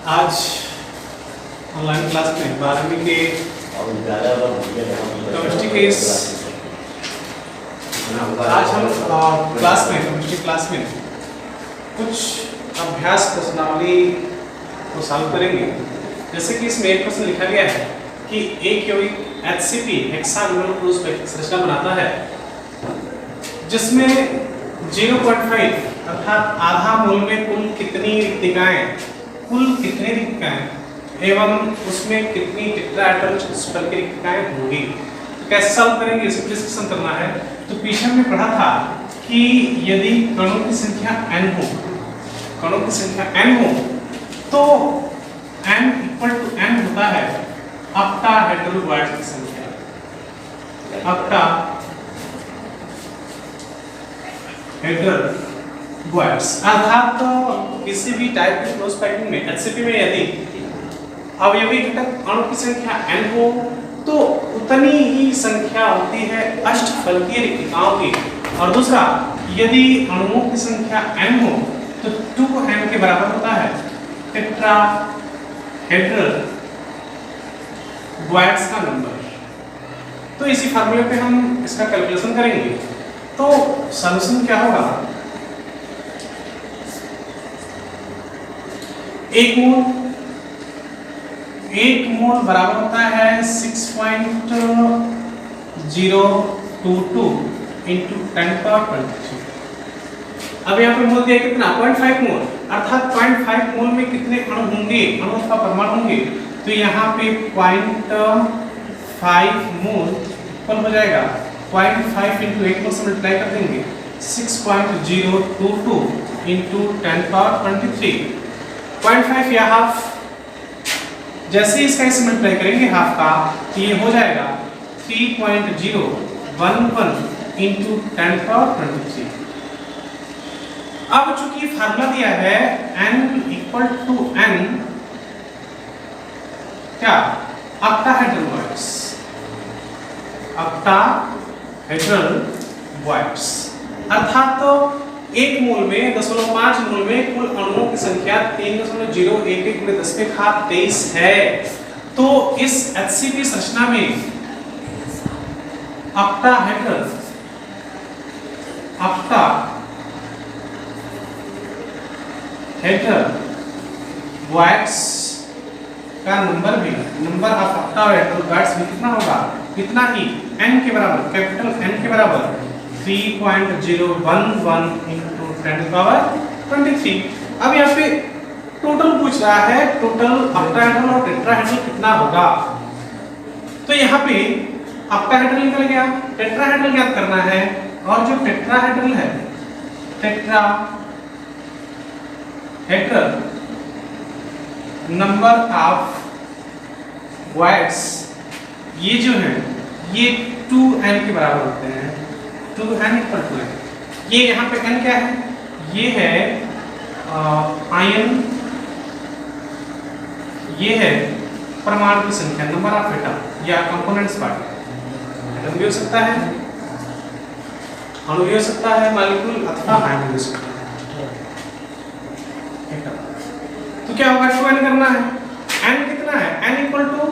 आज online class में 12वीं के केमिस्ट्री के आज हम क्लास में केमिस्ट्री क्लास में कुछ अभ्यास प्रश्नावली को सॉल्व करेंगे। जैसे कि इसमें एक प्रश्न लिखा गया है कि एक यौगिक HCP हेक्सागोनल क्रूज संरचना बनाता है जिसमें 0.5 अर्थात आधा मोल में कुल कितनी रिक्तिकाएं एवं उसमें कितनी टेट्राहेड्रल स्फल की रिक्तिकाएं होंगी। तो कैसे सॉल्व करेंगे, इसे डिस्कशन करना है। तो पीछे में पढ़ा था कि यदि कणों की संख्या n हो तो n इक्वल टू n होता है ऑक्टाहेड्रल बॉन्ड्स की संख्या। ऑक्टाहेड्रल बॉन्ड्स अर्थात किसी भी टाइप के क्लोज पैकिंग में HCP में यदि अवयवी घटक अणु की संख्या n हो तो उतनी ही संख्या होती है अष्टफलकीय रिक्तिकाओं की। और दूसरा, यदि अणुओं की संख्या n हो तो 2n के बराबर होता है टेट्राहेड्रल बॉन्ड्स का नंबर। तो इसी फार्मूले पे हम इसका कैलकुलेशन करेंगे। तो सॉल्यूशन क्या होगा, एक मोल बराबर होता है 6.022 इंटू 10⁻²3। अब यहाँ पे मोल दिया कितना 0.5 मोल, अर्थात 0.5 मोल में कितने अणु होंगे, अणु अथवा परमाणु होंगे। तो यहाँ पे 0.5 मोल इक्वल हो जाएगा 0.5 इंटू 8 से मल्टीप्लाई कर देंगे 6.022 इंटू 10⁻23। 0.5 या हाफ, जैसे इसका इसे मल्टीप्लाई करेंगे हाफ का तो ये हो जाएगा 3.011 इंटू 10⁻23। अब चूंकि फार्मूला दिया है n इक्वल टू n क्या ऑक्टाहेड्रल बॉन्ड्स अर्थात तो एक मोल में 0.5 मोल में कुल अणुओं की संख्या 3.011 × 10⁻23 है। तो इस HCP संरचना में ऑक्टाहेड्रल बॉन्ड्स का नंबर ऑफ ऑक्टाहेड्रल बॉन्ड्स भी कितना होगा, कितना ही n के बराबर, कैपिटल N के बराबर 3.011 इंटू 10⁻23। अब यहाँ पे टोटल पूछ रहा है, टोटल ऑक्टाहेड्रल और टेट्राहेड्रल कितना होगा। तो यहाँ पे ऑक्टाहेड्रल निकल गया, टेट्राहेड्रल ज्ञात करना है। और जो टेट्राहेड्रल है, टेट्राहेड्रल नंबर ऑफ बॉन्ड्स ये जो है ये 2n के बराबर होते हैं। 2n इक्वल टू n, ये यहाँ पे n क्या है, ये है आयन, ये है परमाणु की संख्या, नंबर ऑफ एटम या कंपोनेंट्स पार्ट। एटम भी हो सकता है, अणु भी हो सकता है, मॉलिक्यूल अथवा आयन भी हो सकता है। तो क्या होगा, 2n करना है। n कितना है, n इक्वल टू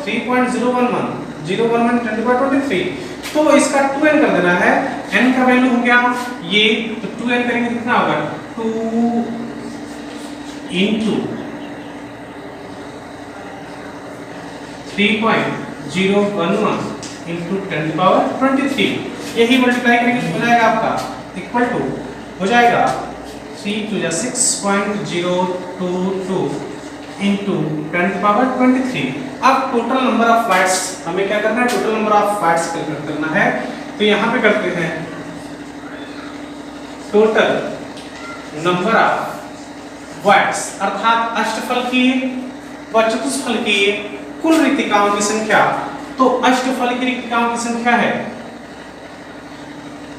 3.011 10⁻23। तो इसका 2n कर देना है। n का वैल्यू हो गया ये, तो 2n करेंगे कितना होगा 2 इंटू 3.011 इंटू 10⁻23। यही मल्टीप्लाई करेंगे हो जाएगा आपका इक्वल टू हो जाएगा 6.022 इंटू 10⁻23। अब टोटल नंबर ऑफ बाइट्स हमें क्या करना है, total number of bytes calculate करना है। तो यहाँ पे करते हैं टोटल नंबर ऑफ बाइट्स अर्थात अष्टफलकीय व चतुष्फलकीय कुल रिक्तिकाओं की संख्या। तो अष्टफलकीय रिक्तिकाओं की संख्या है,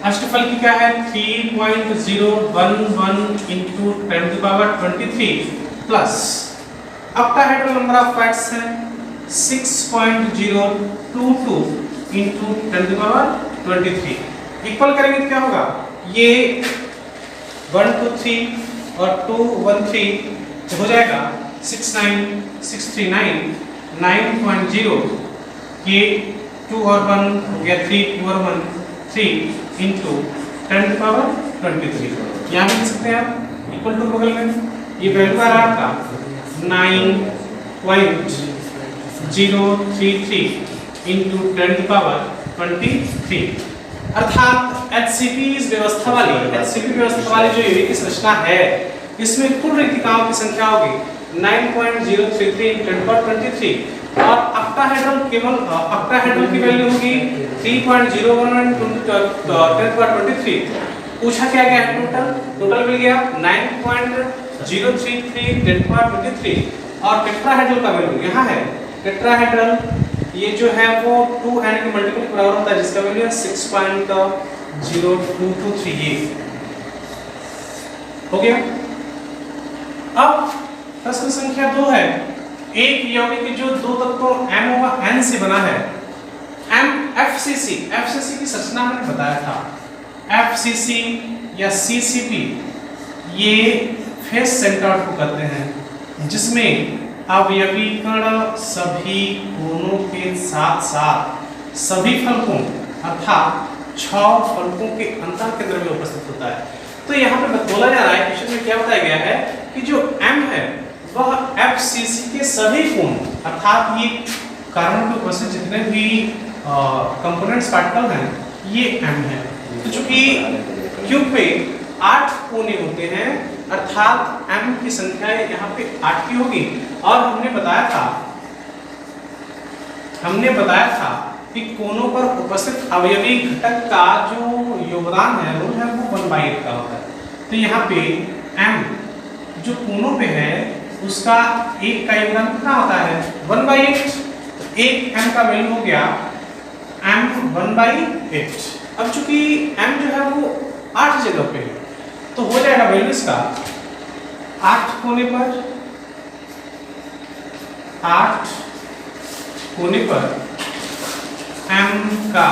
अष्टफलकीय क्या है 3.011 into 10⁻23 plus octahedral number of bytes है 6.022 इंटू 10⁻23। इक्वल करेंगे तो क्या होगा, ये 1 2 3 और 2 1 3 हो जाएगा 69 9.0 के 2 और 1 हो गया 3, 2 और 1 3 इंटू 10⁻23। यहाँ भी लिख सकते हैं आप इक्वल टू बगल में ये वैल्यू आ रहा है आपका 9.033 इंटू 10⁻23। अर्थात HCP व्यवस्था वाली जो यूनिट की संरचना है इसमें कुल रिक्तिकाओं की संख्या होगी 9.033 इंटू 10⁻23 और ऑक्टाहेड्रल की वैल्यू होगी 3.01 इंटू 10⁻23। पूछा क्या गया है टोटल मिल गया 9.033 10⁻23 और टेट्राहेड्रल का वैल्यू यहाँ है। टेट्राहेड्रल ये जो है वो 2n के मल्टीपल के बराबर होता है जिसका वैल्यू है 6.0223 हो गया। अब प्रश्न संख्या 2 है एक यौगिक जो दो तत्वों M व N से बना है। FCC की संरचना मैंने बताया था। FCC या CCP ये फेस सेंटर्ड को कहते हैं जिसमें अवयवी कण सभी कोणों के साथ साथ सभी फलकों अर्थात 6 फलकों के अंतर केंद्र में उपस्थित होता है। तो यहाँ पे बोला जा रहा है क्वेश्चन में क्या बताया गया है कि जो M है वह FCC के सभी कोण अर्थात ये कार्बन में उपस्थित जितने भी कंपोनेंट्स पार्टिकल हैं ये M है। तो चूंकि क्यूब पे 8 कोने होते हैं अर्थात M की संख्या यहाँ पे 8 की होगी। और हमने बताया था कि कोनों पर उपस्थित अवयवी घटक का जो योगदान है रोल है वो 1/8 का होता है। तो यहाँ पे M जो कोनों पे है उसका 1 का योगदान कितना होता है 1/8। एक M का वैल्यू हो गया M 1/8। अब चूंकि M जो है वो 8 जगह पे है तो हो जाएगा वैल्यू इसका 8 कोने पर M का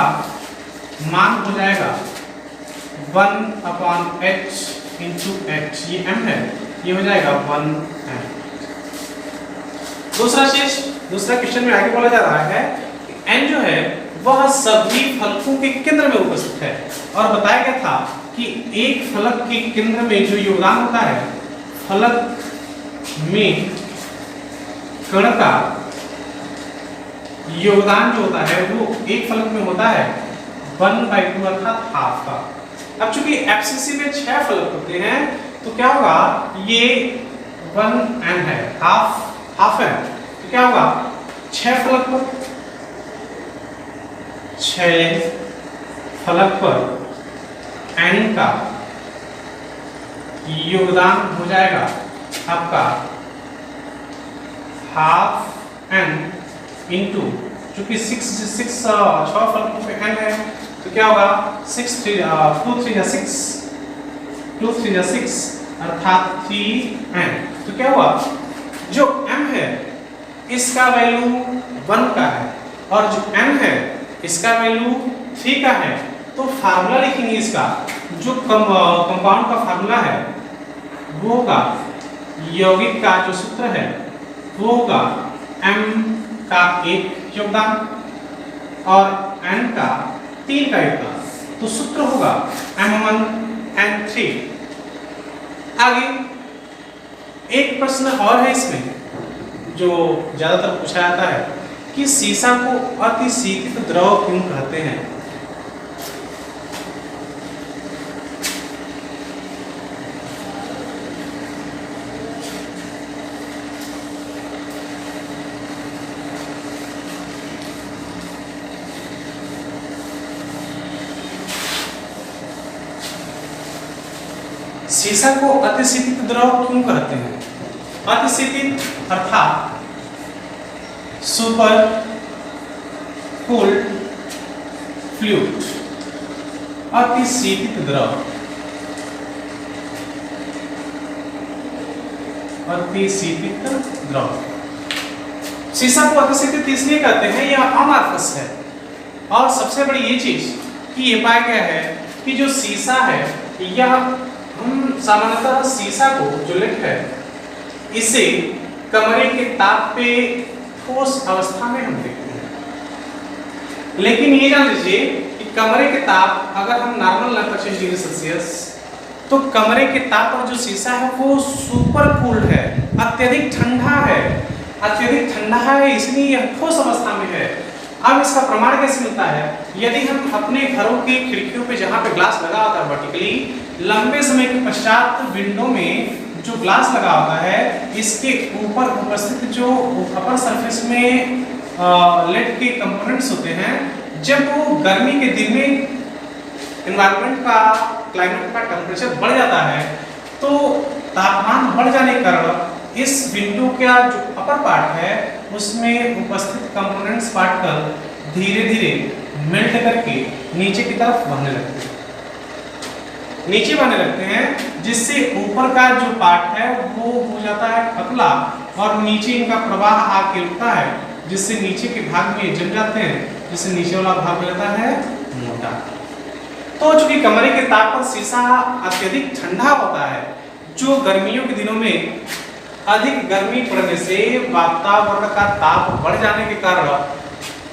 मान हो जाएगा 1/h इंटू h। ये M है ये हो जाएगा 1M। दूसरा क्वेश्चन में आगे बोला जा रहा है N जो है वह सभी फलकों के केंद्र में उपस्थित है और बताया गया था कि एक फलक के केंद्र में जो योगदान होता है फलक में कण का योगदान जो होता है वो एक फलक में होता है 1/2 अर्थात हाफ का। अब चूंकि FCC में 6 फलक होते हैं तो क्या होगा ये 1n है हाफ है तो क्या होगा 6 फलक पर n का योगदान हो जाएगा आपका हाफ n इंटू चूंकि 6 फलकों पे n है तो क्या होगा 2 3 6 अर्थात 3n। तो क्या हुआ जो m है इसका वैल्यू 1 का है और जो n है इसका वैल्यू 3 का है। तो फार्मूला लिखेंगे इसका जो कंपाउंड का फार्मूला है वो होगा यौगिक का जो सूत्र है वो होगा m का 1 योगदान और n का 3 का योगदान। तो सूत्र होगा m1 n3। आगे एक प्रश्न और है इसमें जो ज्यादातर पूछा जाता है कि सीसा को अति शीतल द्रव क्यों कहते हैं। सीसा को अतिशीतित द्रव क्यों कहते हैं। अतिशीतित अर्थात सुपर कूल्ड फ्लूइड अतिशीतित द्रव सीसा को अतिशीतित इसलिए कहते हैं यह अमार्फस है। और सबसे बड़ी ये चीज कि ये पाया गया है कि जो सीसा है यह हम सामान्यतः सीसा को जो लेड है इसे कमरे के ताप पे ठोस अवस्था में हम देखते हैं। लेकिन ये जान लीजिए कि कमरे के ताप अगर हम नॉर्मल 25 डिग्री सेल्सियस, तो कमरे के ताप पर जो शीशा है वो सुपर कूल्ड है, अत्यधिक ठंडा है, अत्यधिक ठंडा है, इसलिए यह ठोस अवस्था में है। अब इसका प्रमाण कैसे मिलता है? यदि हम अपने घरों की खिड़कियों पे जहाँ पे ग्लास लगा होता है वर्टिकली, लंबे समय के पश्चात विंडो में जो ग्लास लगा होता है, इसके ऊपर उपस्थित जो अपर सरफेस में लेड के कंपोनेंट्स होते हैं, जब वो गर्मी के दिन में एनवायरनमेंट का, क्लाइमेट का टेम्परेचर बढ़ जाता है, तो तापमान बढ़ जाने के कारण इस विंडो का जो अपर पार्ट है उसमें उपस्थित कंपोनेंट्स पार्टिकल धीरे धीरे मेल्ट करके नीचे की तरफ बहने लगते हैं, नीचे बहने लगते हैं, जिससे ऊपर का जो पार्ट है वो हो जाता है पतला और नीचे इनका प्रवाह आके रुकता है, जिससे नीचे के भाग में जम जाते हैं, जिससे नीचे वाला भाग हो जाता है मोटा। तो चूंकि कमरे के ताप पर शीशा अत्यधिक ठंडा होता है, जो गर्मियों के दिनों में अधिक गर्मी पड़ने से वातावरण का ताप बढ़ जाने के कारण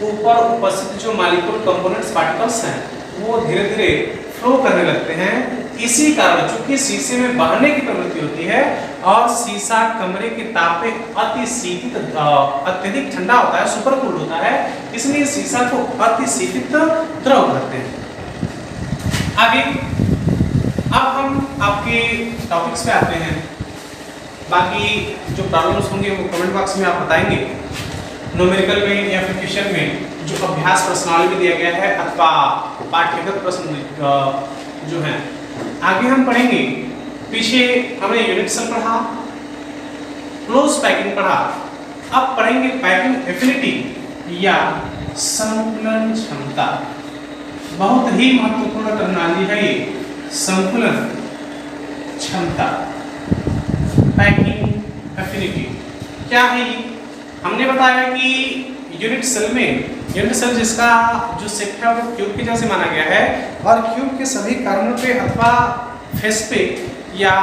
ऊपर उपस्थित जो मॉलिक्यूल कंपोनेंट्स पार्टिकल्स हैं वो धीरे धीरे फ्लो करने लगते हैं। इसी कारण चूंकि शीशे में बहने की प्रवृत्ति होती है और शीशा कमरे के ताप पे अतिशीतित अत्यधिक ठंडा होता है, सुपर कूल्ड होता है, इसलिए शीशा को अतिशीतित द्रव कहते हैं। आगे अब हम आपके टॉपिक्स पे आते हैं। बाकी जो प्रॉब्लम्स होंगे वो कमेंट बॉक्स में आप बताएंगे। न्यूमेरिकल में या फिर क्वेश्चन में जो अभ्यास प्रश्नावली में दिया गया है अथवा पाठ्यगत प्रश्न जो है, आगे हम पढ़ेंगे। पीछे हमने यूनिट सेल पढ़ा, क्लोज पैकिंग पढ़ा, अब पढ़ेंगे पैकिंग एफिनिटी या संकुलन क्षमता। बहुत ही महत्वपूर्ण प्रणाली है ये, संकुलन क्षमता, पैकिंग एफिनिटी। क्या है ये? हमने बताया कि यूनिट सेल में, यूनिट सेल जिसका जो शेप है वो क्यूब के जैसे माना गया है और क्यूब के सभी कॉर्नर पे अथवा फेस पे या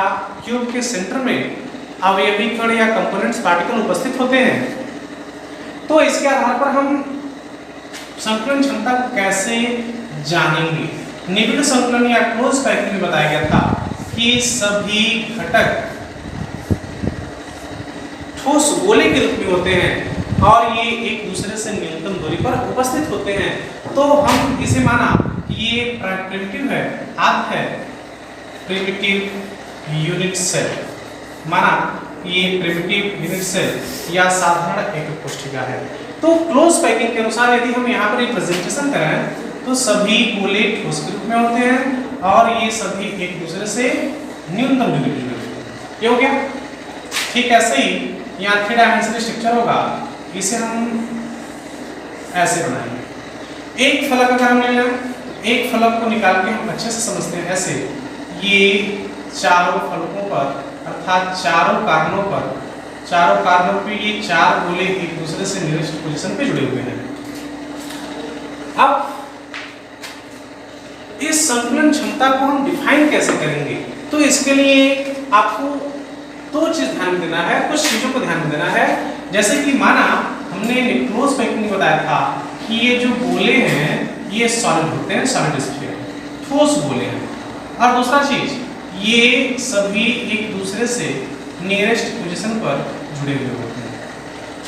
क्यूब के सेंटर में अवयवी कण या कंपोनेंट्स पार्टिकल उपस्थित होते हैं। तो इसके आधार पर हम संकुलन क्षमता को कैसे जानेंगे? निबिड़ संकुलन या क्लोज पैकिंग में बताया गया था कि सभी घटक ठोस गोले के रूप में होते हैं और ये एक दूसरे से न्यूनतम दूरी पर उपस्थित होते हैं। तो हम इसे माना कि ये प्रिमिटिव है, आद है, प्रिमिटिव यूनिट सेल, माना ये प्रिमिटिव यूनिट सेल या साधारण एकक कोशिका है। तो क्लोज पैकिंग के अनुसार यदि हम यहाँ पर रिप्रेजेंटेशन करें तो सभी गोले ठोस के रूप में होते हैं और ये सभी एक दूसरे से न्यूनतम दूरी पर होते हैं। ये हो गया। ठीक ऐसे ही यहाँ 3 डायमेंशनल स्ट्रक्चर होगा, इसे हम ऐसे बनाएंगे। एक फलक अगर हम ले लें, एक फलक को निकाल के हम अच्छे से समझते हैं ऐसे, ये चारों फलकों पर अर्थात चारों कारणों पे ये 4 गोले एक दूसरे से नियरेस्ट पोजीशन पे जुड़े हुए हैं। अब इस संकुलन क्षमता को हम डिफाइन कैसे करेंगे? तो इसके लिए आपको 2 चीज ध्यान में देना है, कुछ चीजों को ध्यान में देना है। जैसे कि माना हमने क्लोज पैकिंग में बताया था कि ये जो गोले हैं ये सॉलिड होते हैं, सॉलिड स्फीयर, ठोस गोले हैं। और दूसरा चीज, ये सभी एक दूसरे से नियरेस्ट पोजीशन पर जुड़े हुए होते हैं।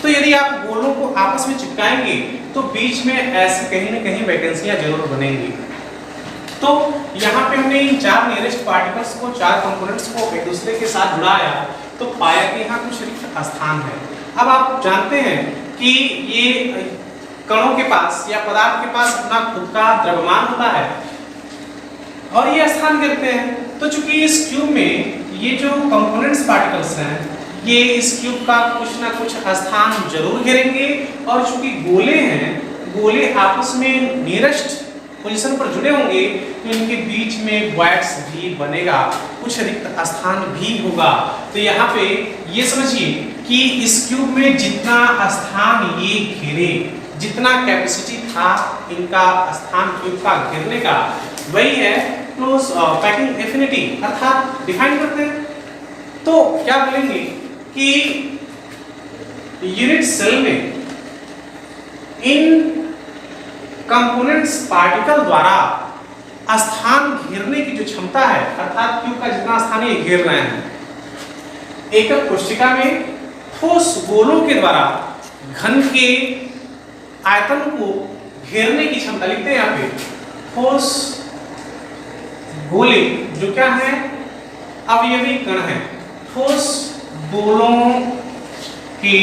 तो यदि आप गोलों को आपस में चिपकाएंगे तो बीच में ऐसे कहीं न कहीं वैकेंसियां जरूर बनेंगी। तो यहाँ पे हमने इन 4 नियरेस्ट पार्टिकल्स को, 4 कंपोनेंट्स को एक दूसरे के साथ जुड़ाया तो पाया कि यहाँ कुछ रिक्त स्थान है। अब आप जानते हैं कि ये कणों के पास या पदार्थ के पास अपना खुद का द्रव्यमान होता है और ये स्थान गिरते हैं। तो चूंकि इस क्यूब में ये जो कंपोनेंट्स पार्टिकल्स हैं ये इस क्यूब का कुछ ना कुछ स्थान जरूर घेरेंगे और चूंकि गोले हैं, गोले आपस में नियरेस्ट पोजीशन पर जुड़े होंगे तो इनके बीच में वॉइड्स भी बनेगा, कुछ रिक्त स्थान भी होगा। तो यहाँ पे ये समझिए कि इस क्यूब में जितना स्थान ये घेरे, जितना कैपेसिटी था इनका स्थान क्यूब का घेरने का, वही है क्लोज पैकिंग एफिनिटी अर्थात डिफाइन करते हैं। तो क्या बोलेंगे कि यूनिट सेल में इन कंपोनेंट्स पार्टिकल द्वारा स्थान घेरने की जो क्षमता है, अर्थात क्यू का जितना स्थान ये घेर रहे हैं, एकक कोशिका में ठोस गोलों के द्वारा घन के आयतन को घेरने की क्षमता, लिखते हैं यहाँ पे ठोस गोले जो क्या है, अवयवी कण है, ठोस गोलों के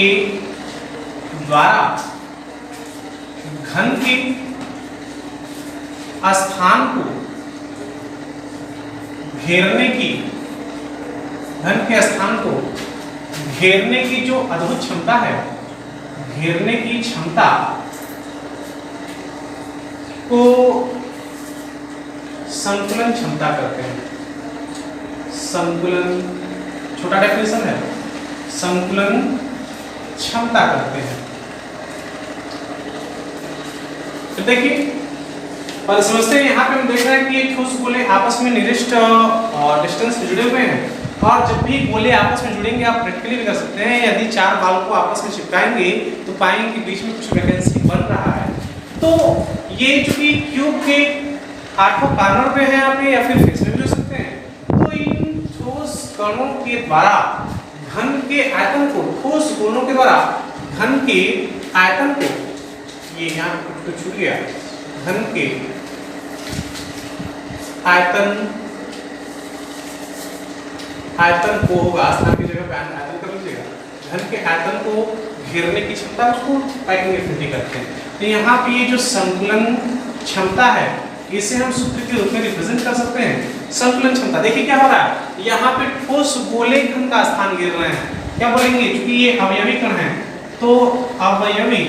द्वारा घन के स्थान को घेरने की, घन के स्थान को घेरने की जो अद्भुत क्षमता है, घेरने की क्षमता को संकुलन क्षमता करते हैं। संकुलन, छोटा डेफिनेशन है, संकुलन क्षमता करते हैं। तो देखिए, पर समझते हैं यहाँ पे हम देख रहे हैं कि ये ठोस गोले आपस में नियरेस्ट डिस्टेंस पे जुड़े हुए हैं, और जब भी गोले आपस में जुड़ेंगे आप प्रैक्टिकली भी कर सकते हैं। यदि चार बाल को आपस में चिपकाएंगे तो पाएंगे कि बीच में कुछ वैकेंसी बन रहा है। तो ये जो कि क्यूब के आठों कॉर्नर पे है आप, या फिर फिक्स में भी हो सकते हैं। तो इन ठोस कणों के द्वारा घन के आयतन को, ठोस गोलों के द्वारा घन के आयतन को, ये यहाँ कुछ छूट गया, घन के आयतन को होगा, स्थान की जगह पे आयतन कर लीजिएगा, घन के आयतन को घेरने की क्षमता, उसको पैकिंग एफिनिटी करते हैं। तो यहाँ पे ये जो संकुलन क्षमता है, इसे हम सूत्र के रूप में रिप्रेजेंट कर सकते हैं। संकुलन क्षमता, देखिए क्या हो रहा है, यहाँ पे ठोस गोले घन का स्थान घेर रहे हैं, क्या बोलेंगे, क्योंकि ये अवयवी कण है, तो अवयवी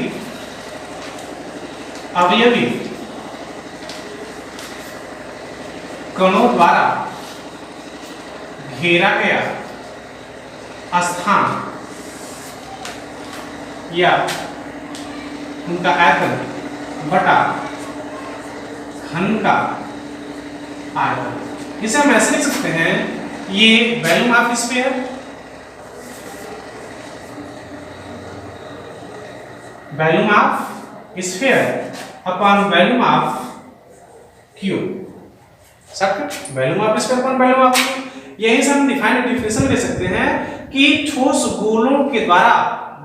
कणों द्वारा घेरा गया स्थान या उनका आयतन बटा घन का आयतन। इसे हम ऐसे लिख सकते हैं, ये volume of sphere, volume of sphere upon volume of cube, volume of sphere upon volume of cube. यही से हम डिफिनेशन दे सकते हैं कि ठोस गोलों के द्वारा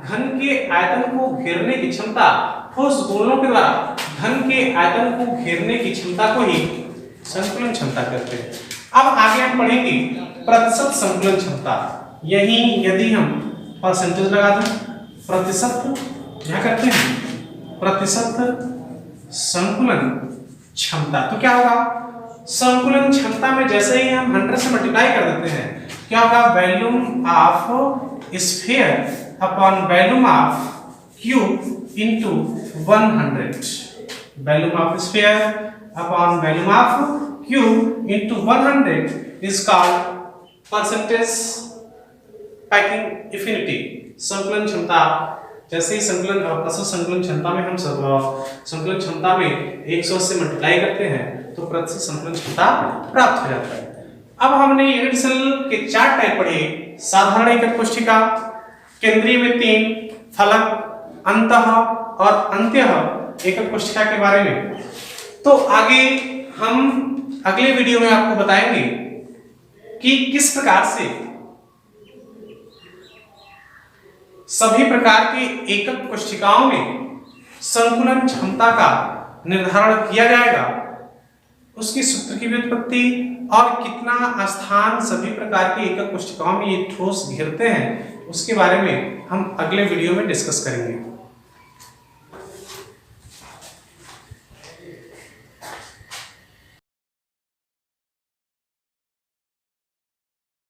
घन के आयतन को घेरने की क्षमता, ठोस गोलों के द्वारा घन के आयतन को घेरने की क्षमता को ही संकुलन क्षमता कहते हैं। अब आगे हम पढ़ेंगे प्रतिशत संकुलन क्षमता। यही यदि हम परसेंटेज लगा दें, प्रतिशत क्या करते हैं, प्रतिशत संकुलन क्षमता, तो क्या होगा, संकुलन क्षमता में जैसे ही हम 100 से मल्टीप्लाई कर देते हैं, क्या होगा, volume of sphere upon volume of cube into 100, volume of sphere upon volume of cube into 100 is called percentage packing affinity, संकुलन क्षमता। जैसे ही प्रतिशत संकुलन क्षमता में हम संकुलन क्षमता में 100 से मल्टीप्लाई करते हैं तो प्रतिशत संकुलन क्षमता प्राप्त हो जाता है। अब हमने यूनिट सेल के 4 टाइप पढ़े, साधारण एकक कोशिका, केंद्रीय में 3, फलक, अंतः और अंत्यः एकक कोशिका के बारे में। तो आगे हम अगले वीडियो में आपको बताएंगे कि किस प्रकार से सभी प्रकार के एकक कोशिकाओं में संकुलन क्षमता का निर्धारण किया जाएगा, उसकी सूत्र की व्युत्पत्ति और कितना स्थान सभी प्रकार के एकक कोशिकाओं में ये ठोस घेरते हैं, उसके बारे में हम अगले वीडियो में डिस्कस करेंगे।